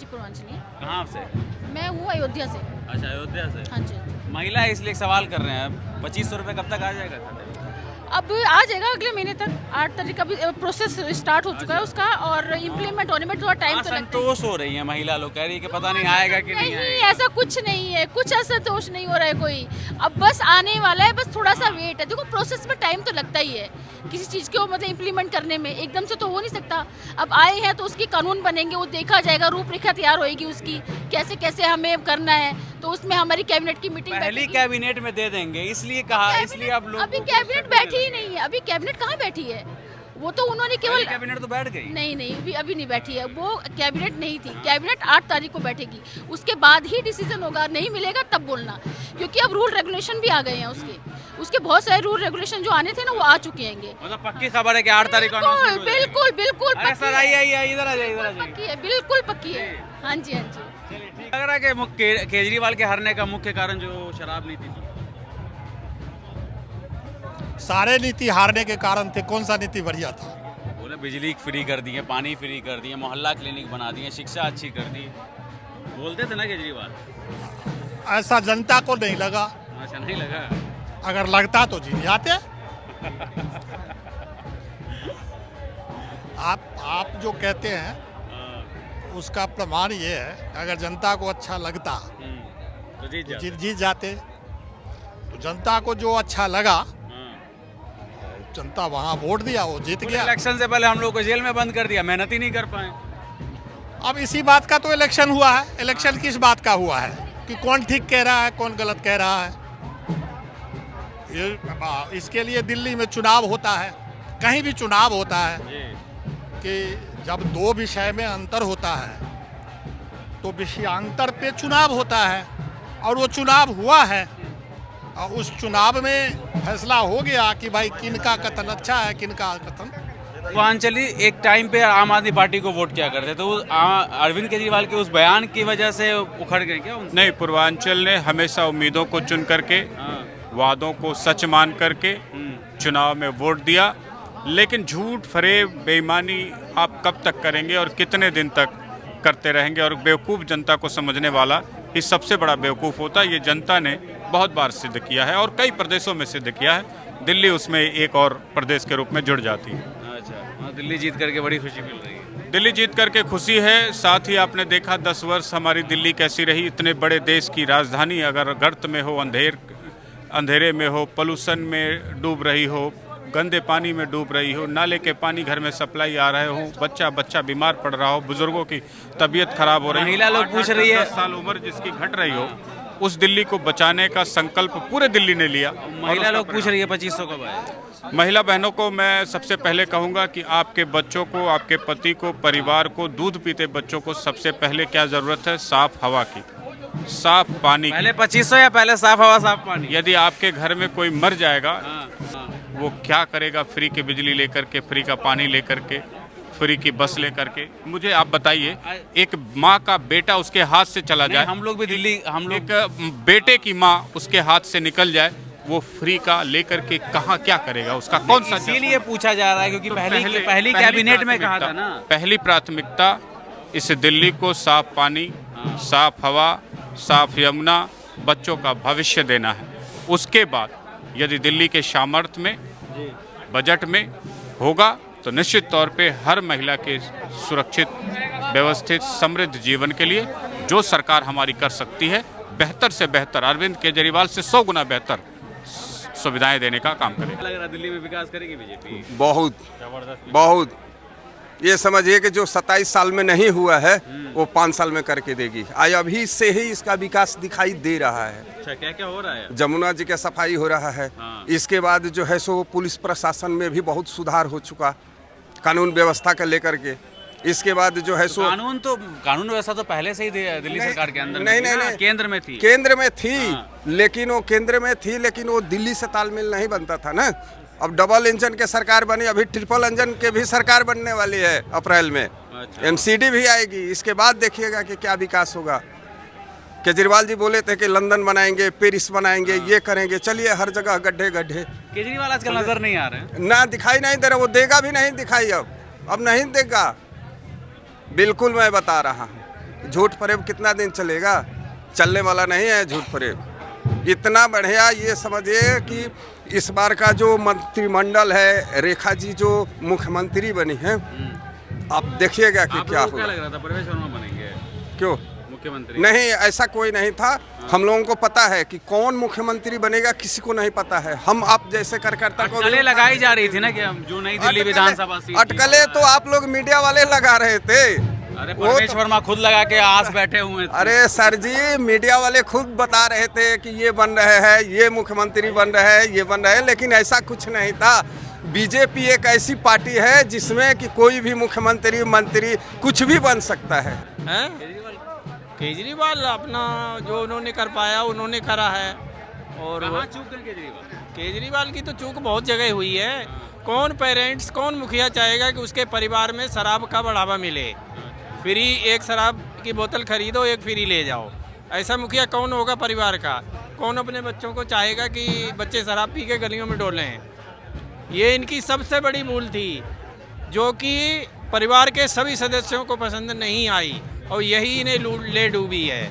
पूर्वांचली। कहाँ से? मैं हूँ अयोध्या से। अच्छा, अयोध्या से। हाँ जी। महिला है इसलिए एक सवाल कर रहे हैं, 2500 रुपये कब तक आ जाएगा खाते में? अब आ जाएगा अगले महीने तक। 8 तारीख का भी प्रोसेस स्टार्ट हो चुका है उसका, और इम्प्लीमेंट होने में थोड़ा टाइम तो लगता है। असंतोष हो रही है महिला लोग, कह रही है कि पता नहीं आएगा कि नहीं नहीं, आएगा। ऐसा कुछ नहीं है, कुछ असंतोष नहीं हो रहा है कोई। अब बस आने वाला है, बस थोड़ा सा वेट है। देखो प्रोसेस में टाइम तो लगता ही है किसी चीज़ को मतलब इम्प्लीमेंट करने में, एकदम से तो हो नहीं सकता। अब आए हैं तो उसकी कानून बनेंगे, वो देखा जाएगा, रूपरेखा तैयार होएगी उसकी, कैसे कैसे हमें करना है। तो उसमें हमारी कैबिनेट की मीटिंग पहली कैबिनेट में दे देंगे इसलिए कहा, इसलिए अब लोग अभी कैबिनेट बैठी ही नहीं है। अभी कैबिनेट कहाँ बैठी है? वो तो उन्होंने केवल कैबिनेट तो बैठ गई। नहीं, अभी नहीं बैठी है। वो कैबिनेट नहीं थी, कैबिनेट 8 तारीख को बैठेगी, उसके बाद ही डिसीजन होगा। नहीं मिलेगा तब बोलना, क्योंकि अब रूल रेगुलेशन भी आ गए हैं उसके बहुत सारे रूल रेगुलेशन जो आने थे ना, वो आ चुके हैं। मतलब पक्की खबर है कि 8 तारीख को बिल्कुल बिल्कुल बिल्कुल अरे सर आइए इधर आ जाइए, इधर आ जाइए। पक्की है, बिल्कुल पक्की है। हाँ जी, हाँ जी। चलिए ठीक। लग रहा है कि केजरीवाल के हारने का मुख्य कारण जो शराब नीति थी। सारे नीति हारने के कारण थे, कौन सा नीति बढ़िया था? बोले बिजली फ्री कर दी है, पानी फ्री कर दिए, मोहल्ला क्लिनिक बना दिए, शिक्षा अच्छी कर दी, बोलते थे ना केजरीवाल। ऐसा जनता को नहीं लगा। अच्छा, नहीं लगा? अगर लगता तो जीत जाते। आप जो कहते हैं उसका प्रमाण ये है, अगर जनता को अच्छा लगता तो जीत जाते। तो जनता को जो अच्छा लगा, जनता वहाँ वोट दिया, वो जीत गया। इलेक्शन से पहले हम लोग को जेल में बंद कर दिया, मेहनत ही नहीं कर पाए। अब इसी बात का तो इलेक्शन हुआ है। इलेक्शन किस बात का हुआ है कि कौन ठीक कह रहा है, कौन गलत कह रहा है। इसके लिए दिल्ली में चुनाव होता है, कहीं भी चुनाव होता है कि जब दो विषय में अंतर होता है तो विषयांतर पे चुनाव होता है, और वो चुनाव हुआ है। और उस चुनाव में फैसला हो गया कि भाई किनका कथन अच्छा है, किनका कथन। पूर्वांचली एक टाइम पे आम आदमी पार्टी को वोट किया करते, तो अरविंद केजरीवाल के उस बयान की वजह से उखड़ गए क्या? नहीं, पूर्वांचल ने हमेशा उम्मीदों को चुन करके, वादों को सच मान करके चुनाव में वोट दिया। लेकिन झूठ, फरेब, बेईमानी आप कब तक करेंगे और कितने दिन तक करते रहेंगे? और बेवकूफ़ जनता को समझने वाला ही सबसे बड़ा बेवकूफ़ होता है। ये जनता ने बहुत बार सिद्ध किया है और कई प्रदेशों में सिद्ध किया है। दिल्ली उसमें एक और प्रदेश के रूप में जुड़ जाती है। अच्छा, दिल्ली जीत करके बड़ी खुशी मिल रही है। दिल्ली जीत करके खुशी है। साथ ही आपने देखा 10 वर्ष हमारी दिल्ली कैसी रही। इतने बड़े देश की राजधानी अगर गर्त में हो, अंधेरे में हो, पोल्यूशन में डूब रही हो, गंदे पानी में डूब रही हो, नाले के पानी घर में सप्लाई आ रहे हो, बच्चा बीमार पड़ रहा हो, बुजुर्गों की तबीयत खराब हो रही है, महिला लोग पूछ रही है, 10 साल उम्र जिसकी घट रही हो, उस दिल्ली को बचाने का संकल्प पूरे दिल्ली ने लिया। महिला लोग पूछ रही है 2500 कब आए? महिला बहनों को मैं सबसे पहले कहूंगा कि आपके बच्चों को, आपके पति को, परिवार को, दूध पीते बच्चों को सबसे पहले क्या जरूरत है? साफ हवा की, साफ पानी पहले 2500 या पहले साफ हवा साफ पानी? यदि आपके घर में कोई मर जाएगा, वो क्या करेगा? फ्री की बिजली लेकर के, फ्री का पानी लेकर के, फ्री की बस लेकर के? मुझे आप बताइए, एक माँ का बेटा उसके हाथ से चला जाए, हम लोग भी दिल्ली, हम लोग एक बेटे की माँ उसके हाथ से निकल जाए, वो फ्री का लेकर के कहाँ क्या करेगा? उसका कौन सा? इसीलिए पूछा जा रहा है क्योंकि पहली कैबिनेट में कहा था ना, पहली प्राथमिकता इस दिल्ली को साफ पानी, साफ हवा, साफ यमुना, बच्चों का भविष्य देना है। उसके बाद यदि दिल्ली के सामर्थ्य में, बजट में होगा तो निश्चित तौर पे हर महिला के सुरक्षित, व्यवस्थित, समृद्ध जीवन के लिए जो सरकार हमारी कर सकती है, बेहतर से बेहतर, अरविंद केजरीवाल से 100 गुना बेहतर सुविधाएं देने का काम करेगा। लग रहा है दिल्ली में विकास करेगी बीजेपी? बहुत। ये समझिए कि जो 27 साल में नहीं हुआ है वो 5 साल में करके देगी। आज अभी से ही इसका विकास दिखाई दे रहा है। अच्छा, क्या क्या हो रहा है? जमुना जी का सफाई हो रहा है। इसके बाद जो है सो पुलिस प्रशासन में भी बहुत सुधार हो चुका, कानून व्यवस्था का लेकर के। इसके बाद जो है सो कानून व्यवस्था तो पहले से ही दिल्ली सरकार के अंदर नहीं, केंद्र में थी। केंद्र में थी, लेकिन वो केंद्र में थी, लेकिन वो दिल्ली से तालमेल नहीं बनता था ना। अब डबल इंजन के सरकार बनी, अभी ट्रिपल इंजन के भी सरकार बनने वाली है अप्रैल में। अच्छा। एमसीडी भी आएगी। इसके बाद देखिएगा कि क्या विकास होगा। केजरीवाल जी बोले थे कि लंदन बनाएंगे, पेरिस बनाएंगे, ये करेंगे। चलिए, हर जगह गड्ढे गड्ढे। केजरीवाल आजकल नजर नहीं आ रहे हैं, ना दिखाई नहीं दे रहा। वो देगा भी नहीं दिखाई, अब नहीं देगा। बिल्कुल मैं बता रहा हूँ, झूठ फरेब कितना दिन चलेगा? चलने वाला नहीं है झूठ फरेब। इतना बढ़िया ये समझिए कि इस बार का जो मंत्रिमंडल है, रेखा जी जो मुख्यमंत्री बनी है, आप देखिएगा कि क्या आपको क्या होगा। लग रहा था प्रवेश वर्मा बनेंगे क्यों मुख्यमंत्री? नहीं, ऐसा कोई नहीं था। हम लोगों को पता है कि कौन मुख्यमंत्री बनेगा, किसी को नहीं पता है। हम आप जैसे कार्यकर्ता को अटकलें लगाई जा रही थी ना कि हम जो नई दिल्ली विधानसभा सीट अटकलें तो आप लोग मीडिया वाले लगा रहे थे। अरे वो प्रवेश वर्मा खुद लगा के आस बैठे हुए थे। अरे सर जी, मीडिया वाले खुद बता रहे थे कि ये बन रहे हैं, ये मुख्यमंत्री बन रहे हैं, ये बन रहे हैं, लेकिन ऐसा कुछ नहीं था। बीजेपी एक ऐसी पार्टी है जिसमें कि कोई भी मुख्यमंत्री मंत्री कुछ भी बन सकता है। हैं? केजरीवाल अपना जो उन्होंने कर पाया उन्होंने करा है। और कहाँ चूक गए केजरीवाल? केजरीवाल की तो चूक बहुत जगह हुई है। कौन पेरेंट्स, कौन मुखिया चाहेगा कि उसके परिवार में शराब का बढ़ावा मिले? फ्री एक शराब की बोतल खरीदो, एक फ्री ले जाओ। ऐसा मुखिया कौन होगा परिवार का? कौन अपने बच्चों को चाहेगा कि बच्चे शराब पी के गलियों में डोलें? ये इनकी सबसे बड़ी भूल थी, जो कि परिवार के सभी सदस्यों को पसंद नहीं आई, और यही इन्हें ले डूबी है।